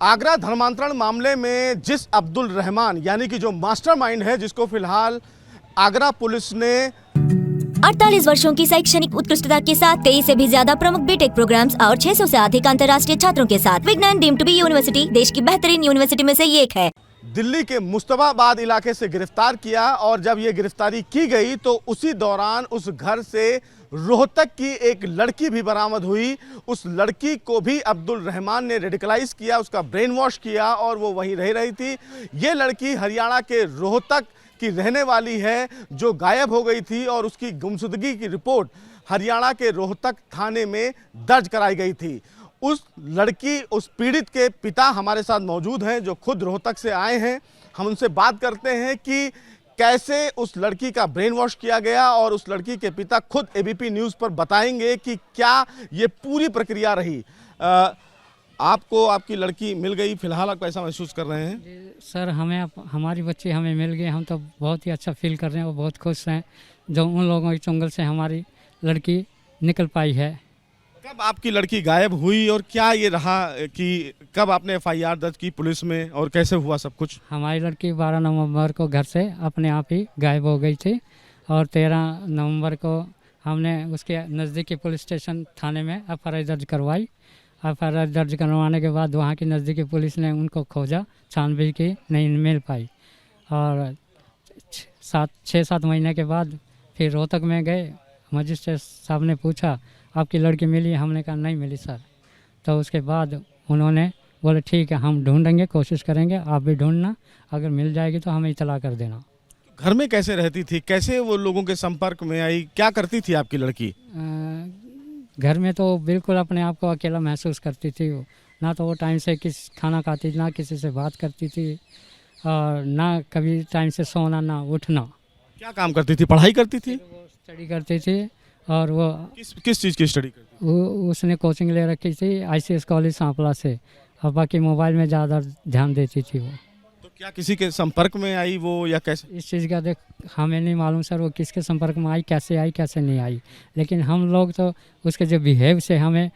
आगरा धर्मांतरण मामले में जिस अब्दुल रहमान यानी कि जो मास्टरमाइंड है, जिसको फिलहाल आगरा पुलिस ने 48 वर्षों की शैक्षणिक उत्कृष्टता के साथ 23 से भी ज्यादा प्रमुख बीटेक प्रोग्राम्स और 600 से अधिक अंतर्राष्ट्रीय छात्रों के साथ विज्ञान डीम्ड टू बी यूनिवर्सिटी देश की बेहतरीन यूनिवर्सिटी में से एक है। दिल्ली के मुस्तफाबाद इलाके से गिरफ्तार किया और जब ये गिरफ्तारी की गई तो उसी दौरान उस घर से रोहतक की एक लड़की भी बरामद हुई। उस लड़की को भी अब्दुल रहमान ने रेडिकलाइज किया, उसका ब्रेन वॉश किया और वो वहीं रह रही थी। ये लड़की हरियाणा के रोहतक की रहने वाली है जो गायब हो गई थी और उसकी गुमशुदगी की रिपोर्ट हरियाणा के रोहतक थाने में दर्ज कराई गई थी। उस लड़की, उस पीड़ित के पिता हमारे साथ मौजूद हैं जो खुद रोहतक से आए हैं। हम उनसे बात करते हैं कि कैसे उस लड़की का ब्रेन वॉश किया गया और उस लड़की के पिता खुद एबीपी न्यूज़ पर बताएंगे कि क्या ये पूरी प्रक्रिया रही। आपको आपकी लड़की मिल गई, फिलहाल आप कैसा महसूस कर रहे हैं? सर, हमारी बच्ची हमें मिल गई, हम तो बहुत ही अच्छा फील कर रहे हैं और बहुत खुश हैं जो उन लोगों के चंगुल से हमारी लड़की निकल पाई है। कब आपकी लड़की गायब हुई और क्या ये रहा कि कब आपने एफआईआर दर्ज की पुलिस में और कैसे हुआ सब कुछ? हमारी लड़की 12 नवंबर को घर से अपने आप ही गायब हो गई थी और 13 नवंबर को हमने उसके नज़दीकी पुलिस स्टेशन थाने में एफआईआर दर्ज करवाई। एफआईआर दर्ज करवाने के बाद वहाँ की नज़दीकी पुलिस ने उनको खोजा, छानबीन की, नहीं मिल पाई और 6-7 महीने के बाद फिर रोहतक में गए। मजिस्ट्रेट साहब ने पूछा आपकी लड़की मिली? हमने कहा नहीं मिली सर। तो उसके बाद उन्होंने बोले ठीक है, हम ढूंढेंगे, कोशिश करेंगे, आप भी ढूंढना, अगर मिल जाएगी तो हमें इतला कर देना। घर में कैसे रहती थी, कैसे वो लोगों के संपर्क में आई, क्या करती थी आपकी लड़की? घर में तो बिल्कुल अपने आप को अकेला महसूस करती थी। ना तो वो टाइम से खाना खाती, ना किसी से बात करती थी और ना कभी टाइम से सोना ना उठना। क्या काम करती थी? पढ़ाई करती थी? वो स्टडी करती थी और वो किस चीज़ की स्टडी करती थी? उसने कोचिंग ले रखी थी आईसीएस कॉलेज सांपला से और बाकी मोबाइल में ज़्यादा ध्यान देती थी वो। तो क्या किसी के संपर्क में आई वो या कैसे? इस चीज़ का देख हमें नहीं मालूम सर, वो किसके संपर्क में आई, कैसे आई, कैसे नहीं आई, लेकिन हम लोग तो उसके जो बिहेव से हमें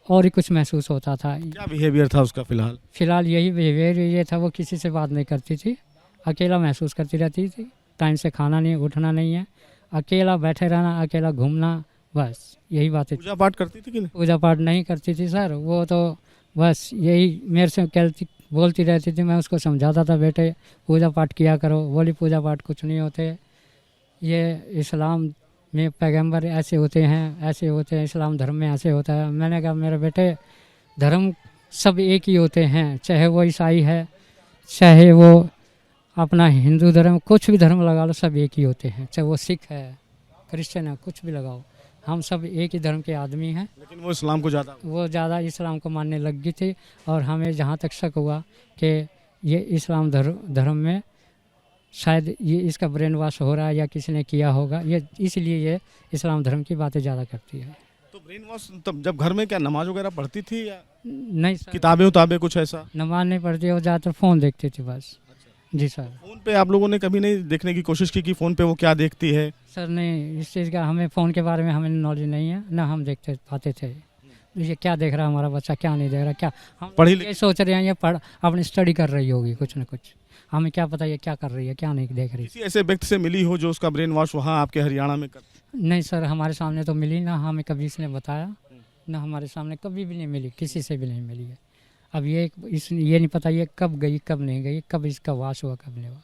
और ही कुछ महसूस होता था। क्या बिहेवियर था उसका? फिलहाल यही बिहेवियर ये था, वो किसी से बात नहीं करती थी, अकेला महसूस करती रहती थी, टाइम से खाना नहीं, उठना नहीं है, अकेला बैठे रहना, अकेला घूमना, बस यही बातें। पूजा पाठ करती थी कि नहीं? पूजा पाठ नहीं करती थी सर, वो तो बस यही मेरे से बोलती रहती थी। मैं उसको समझाता था बेटे पूजा पाठ किया करो, बोली पूजा पाठ कुछ नहीं होते, ये इस्लाम में पैगंबर ऐसे होते हैं, ऐसे होते हैं, इस्लाम धर्म में ऐसे होता है। मैंने कहा मेरे बेटे धर्म सब एक ही होते हैं, चाहे वो ईसाई है, चाहे वो अपना हिंदू धर्म, कुछ भी धर्म लगा लो, सब एक ही होते हैं, चाहे वो सिख है, क्रिश्चियन है, कुछ भी लगाओ, हम सब एक ही धर्म के आदमी हैं। लेकिन वो इस्लाम को ज़्यादा इस्लाम को मानने लग गई थी और हमें जहाँ तक शक हुआ कि ये इस्लाम धर्म में शायद ये इसका ब्रेन वॉश हो रहा है या किसी ने किया होगा, ये इसलिए ये इस्लाम धर्म की बातें ज़्यादा करती है। तो ब्रेन वॉश तब जब घर में क्या नमाज वगैरह पढ़ती थी या नहीं सर, किताबें कुछ ऐसा? नमाज नहीं पढ़ती, वो ज़्यादातर फ़ोन देखती थी बस। जी सर। फ़ोन पे आप लोगों ने कभी नहीं देखने की कोशिश की कि फ़ोन पे वो क्या देखती है? सर नहीं, इस चीज़ का हमें फ़ोन के बारे में हमें नॉलेज नहीं है, ना हम देखते पाते थे ये क्या देख रहा है हमारा बच्चा, क्या नहीं देख रहा, क्या हम ये सोच रहे हैं ये अपनी स्टडी कर रही होगी कुछ ना कुछ, हमें क्या पता ये क्या कर रही है, क्या नहीं देख रही। किसी ऐसे व्यक्ति से मिली हो जो उसका ब्रेन वॉश वहाँ आपके हरियाणा में नहीं सर, हमारे सामने तो मिली ना, हमें कभी इसने बताया ना, हमारे सामने कभी भी नहीं मिली, किसी से भी नहीं मिली है। अब ये नहीं पता ये कब गई कब नहीं गई, कब इसका वाश हुआ कब नहीं हुआ।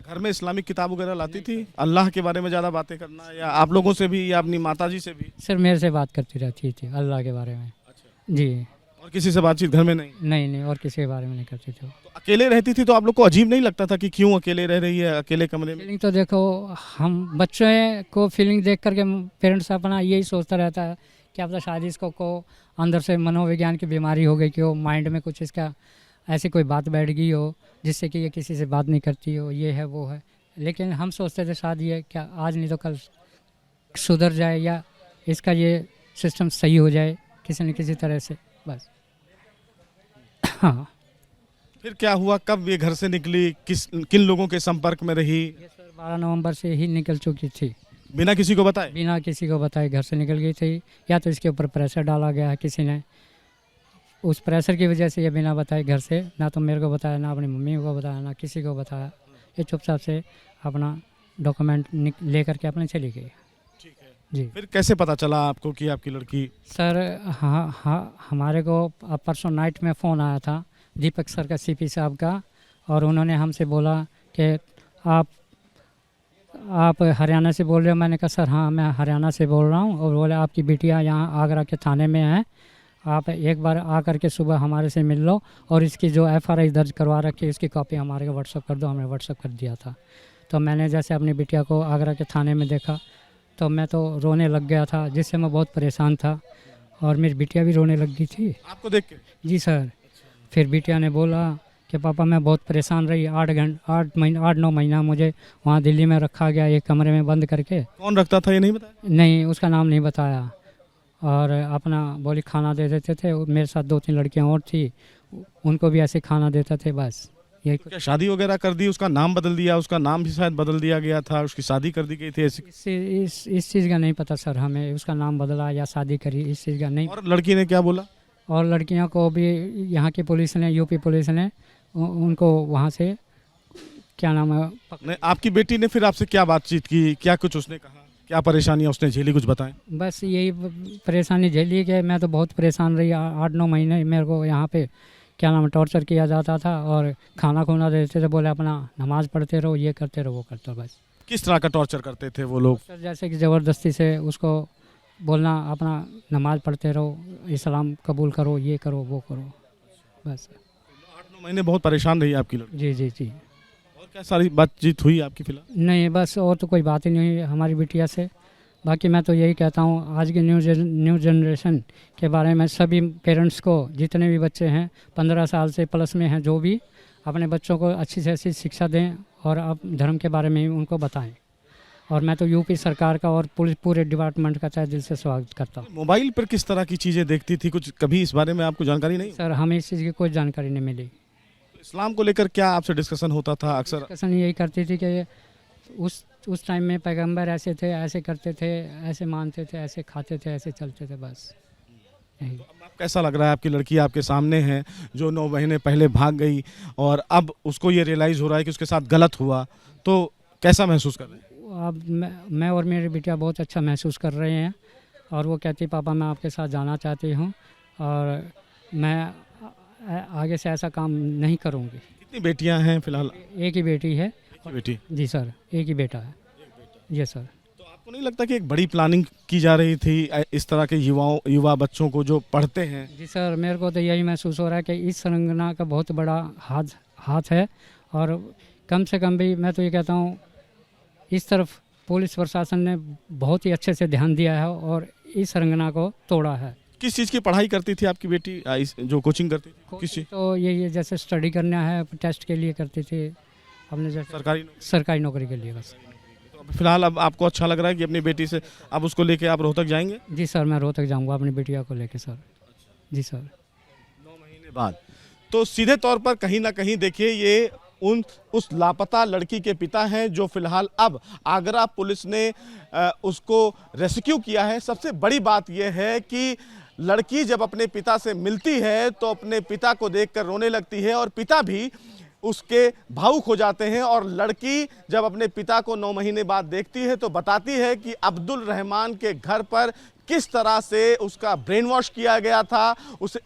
घर में इस्लामिक किताब वगैरह लाती थी? अल्लाह के बारे में ज़्यादा बातें करना, या आप लोगों से भी या अपनी माताजी से भी? सर मेरे से बात करती रहती थी अल्लाह के बारे में। अच्छा। जी। और किसी से बातचीत घर में नहीं? और किसी के बारे में नहीं करती थी। तो अकेले रहती थी तो आप लोग को अजीब नहीं लगता था कि क्यों अकेले रह रही है अकेले कमरे में? फीलिंग तो देखो, हम बच्चों को फीलिंग देख करके पेरेंट्स अपना यही सोचता रहता है कि अब तो शायद इसको अंदर से मनोविज्ञान की बीमारी हो गई कि वो माइंड में कुछ इसका ऐसी कोई बात बैठ गई हो जिससे कि ये किसी से बात नहीं करती हो, ये है वो है। लेकिन हम सोचते थे शायद ये क्या आज नहीं तो कल सुधर जाए या इसका ये सिस्टम सही हो जाए किसी न किसी तरह से, बस। हाँ। फिर क्या हुआ, कब ये घर से निकली, किन लोगों के संपर्क में रही? ये सर 12 नवंबर से ही निकल चुकी थी, बिना किसी को बताए? बिना किसी को बताए घर से निकल गई थी, या तो इसके ऊपर प्रेशर डाला गया है किसी ने, उस प्रेशर की वजह से ये बिना बताए घर से ना तो मेरे को बताया, ना अपनी मम्मी को बताया, ना किसी को बताया। ये चुपचाप से अपना डॉक्यूमेंट ले करके अपने चली गई। ठीक है। जी फिर कैसे पता चला आपको कि आपकी लड़की? सर, हाँ, हमारे को परसों नाइट में फ़ोन आया था दीपक सर का, सीपी साहब का, और उन्होंने हमसे बोला कि आप हरियाणा से बोल रहे हो। मैंने कहा सर हाँ, मैं हरियाणा से बोल रहा हूँ। और बोले आपकी बिटिया यहाँ आगरा के थाने में है, आप एक बार आ करके सुबह हमारे से मिल लो और इसकी जो FRI दर्ज करवा रखी है इसकी कॉपी हमारे को व्हाट्सअप कर दो। हमने व्हाट्सअप कर दिया था। तो मैंने जैसे अपनी बिटिया को आगरा के थाने में देखा तो मैं तो रोने लग गया था, जिससे मैं बहुत परेशान था, और मेरी बिटिया भी रोने लग गई थी। आपको देख के? जी सर। फिर बिटिया ने बोला कि पापा मैं बहुत परेशान रही, 8-9 महीना मुझे वहाँ दिल्ली में रखा गया एक कमरे में बंद करके। कौन रखता था ये नहीं बताया? नहीं, उसका नाम नहीं बताया। और अपना बोली खाना दे देते थे। मेरे साथ 2-3 लड़कियाँ और थी, उनको भी ऐसे खाना देते थे, बस यही। क्या शादी वगैरह कर दी? उसका नाम बदल दिया? उसका नाम भी शायद बदल दिया गया था, उसकी शादी कर दी गई थी ऐसी? इस चीज़ का नहीं पता सर हमें, उसका नाम बदला या शादी करी, इस चीज़ का नहीं। और लड़की ने क्या बोला? और लड़कियों को भी यहाँ की पुलिस ने, यूपी पुलिस ने उनको वहाँ से क्या नाम है नहीं, आपकी बेटी ने फिर आपसे क्या बातचीत की? क्या कुछ उसने कहा? क्या परेशानियाँ उसने झेली, कुछ बताएं? बस यही परेशानी झेली कि मैं तो बहुत परेशान रही। 8-9 महीने मेरे को यहाँ पे क्या नाम टॉर्चर किया जाता था और खाना खुना देते थे, बोले अपना नमाज पढ़ते रहो, ये करते रहो, वो करते रहो। बस किस तरह का टॉर्चर करते थे वो लोग? सर जैसे कि ज़बरदस्ती से उसको बोलना अपना नमाज पढ़ते रहो, इस्लाम कबूल करो, ये करो, वो करो, बस। 8-9 महीने बहुत परेशान रही आपकी लड़की? जी जी जी। और क्या सारी बातचीत हुई आपकी फिलहाल? नहीं, बस और तो कोई बात ही नहीं हुई हमारी बिटिया से। बाकी मैं तो यही कहता हूँ आज की न्यू जनरेशन के बारे में सभी पेरेंट्स को, जितने भी बच्चे हैं 15 साल से प्लस में हैं, जो भी अपने बच्चों को अच्छी से अच्छी शिक्षा दें और अब धर्म के बारे में उनको बताएं। और मैं तो यूपी सरकार का और पुलिस पूरे डिपार्टमेंट का तहे दिल से स्वागत करता हूँ। मोबाइल पर किस तरह की चीज़ें देखती थी, कुछ कभी इस बारे में आपको जानकारी नहीं? सर हमें इस चीज़ की कोई जानकारी नहीं मिली। इस्लाम को लेकर क्या आपसे डिस्कशन होता था अक्सर? डिस्कशन यही करती थी कि उस टाइम में पैगंबर ऐसे थे, ऐसे करते थे, ऐसे मानते थे, ऐसे खाते थे, ऐसे चलते थे, बस यही। अब कैसा लग रहा है? आपकी लड़की आपके सामने है जो 9 महीने पहले भाग गई और अब उसको ये रियलाइज़ हो रहा है कि उसके साथ गलत हुआ, तो कैसा महसूस कर रहे हैं? अब मैं और मेरी बिटिया बहुत अच्छा महसूस कर रहे हैं। और वो कहती पापा मैं आपके साथ जाना चाहती हूँ और मैं आगे से ऐसा काम नहीं करूँगी। कितनी बेटियां हैं फिलहाल? एक ही बेटी है। एक ही बेटी? जी सर, एक ही बेटा है। जी सर। तो आपको नहीं लगता कि एक बड़ी प्लानिंग की जा रही थी इस तरह के युवा बच्चों को जो पढ़ते हैं? जी सर, मेरे को तो यही महसूस हो रहा है कि इस संगठन का बहुत बड़ा हाथ है। और कम से कम भी मैं तो ये कहता हूँ इस तरफ पुलिस प्रशासन ने बहुत ही अच्छे से ध्यान दिया है और इस संगठन को तोड़ा है। किस चीज़ की पढ़ाई करती थी आपकी बेटी, जो कोचिंग करती थी? किस चीज़? तो ये जैसे स्टडी करना है, टेस्ट के लिए करती थी हमने, जैसे सरकारी नौकरी के लिए बस। तो फिलहाल अब आपको अच्छा लग रहा है कि अपनी बेटी से अब उसको लेके आप रोहतक जाएंगे? जी सर, मैं रोहतक जाऊंगा अपनी बिटिया को लेके सर। जी सर। 9 महीने बाद तो सीधे तौर पर कहीं ना कहीं देखिए ये उस लापता लड़की के पिता हैं जो फिलहाल अब आगरा पुलिस ने उसको रेस्क्यू किया है। सबसे बड़ी बात यह है कि लड़की जब अपने पिता से मिलती है तो अपने पिता को देखकर रोने लगती है और पिता भी उसके भावुक हो जाते हैं। और लड़की जब अपने पिता को 9 महीने बाद देखती है तो बताती है कि अब्दुल रहमान के घर पर किस तरह से उसका ब्रेन वॉश किया गया था,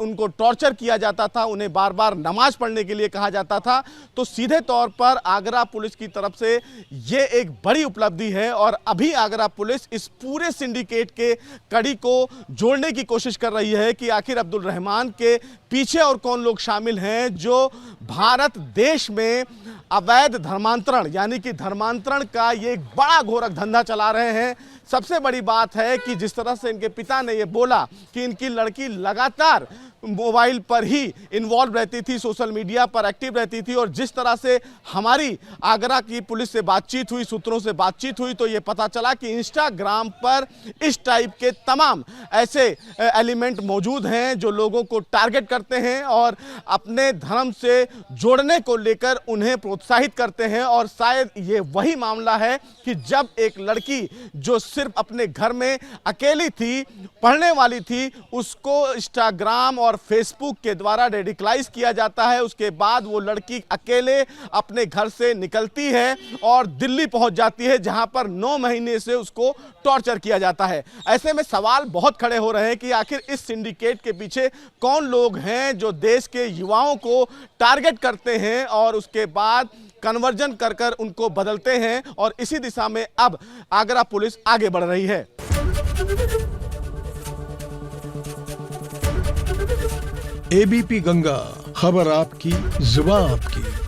उनको टॉर्चर किया जाता था, उन्हें बार बार नमाज पढ़ने के लिए कहा जाता था। तो सीधे तौर पर आगरा पुलिस की तरफ से ये एक बड़ी उपलब्धि है और अभी आगरा पुलिस इस पूरे सिंडिकेट के कड़ी को जोड़ने की कोशिश कर रही है कि आखिर अब्दुल रहमान के पीछे और कौन लोग शामिल हैं जो भारत देश में अवैध धर्मांतरण यानी कि धर्मांतरण का ये एक बड़ा घोरक धंधा चला रहे हैं। सबसे बड़ी बात है कि जिस तरह से इनके पिता ने ये बोला कि इनकी लड़की लगातार मोबाइल पर ही इन्वॉल्व रहती थी, सोशल मीडिया पर एक्टिव रहती थी, और जिस तरह से हमारी आगरा की पुलिस से बातचीत हुई, सूत्रों से बातचीत हुई, तो ये पता चला कि इंस्टाग्राम पर इस टाइप के तमाम ऐसे एलिमेंट मौजूद हैं जो लोगों को टारगेट करते हैं और अपने धर्म से जोड़ने को लेकर उन्हें प्रोत्साहित करते हैं। और शायद ये वही मामला है कि जब एक लड़की जो सिर्फ अपने घर में अकेली थी, पढ़ने वाली थी, उसको इंस्टाग्राम और और फेसबुक के द्वारा रेडिकलाइज किया जाता है। उसके बाद वो लड़की अकेले अपने घर से निकलती है और दिल्ली पहुंच जाती है, जहां पर 9 महीने से उसको टॉर्चर किया जाता है। ऐसे में सवाल बहुत खड़े हो रहे हैं कि आखिर इस सिंडिकेट के पीछे कौन लोग हैं जो देश के युवाओं को टारगेट करते हैं और उसके बाद कन्वर्जन कर कर उनको बदलते हैं। और इसी दिशा में अब आगरा पुलिस आगे बढ़ रही है। एबीपी गंगा, खबर आपकी, जुबान आपकी।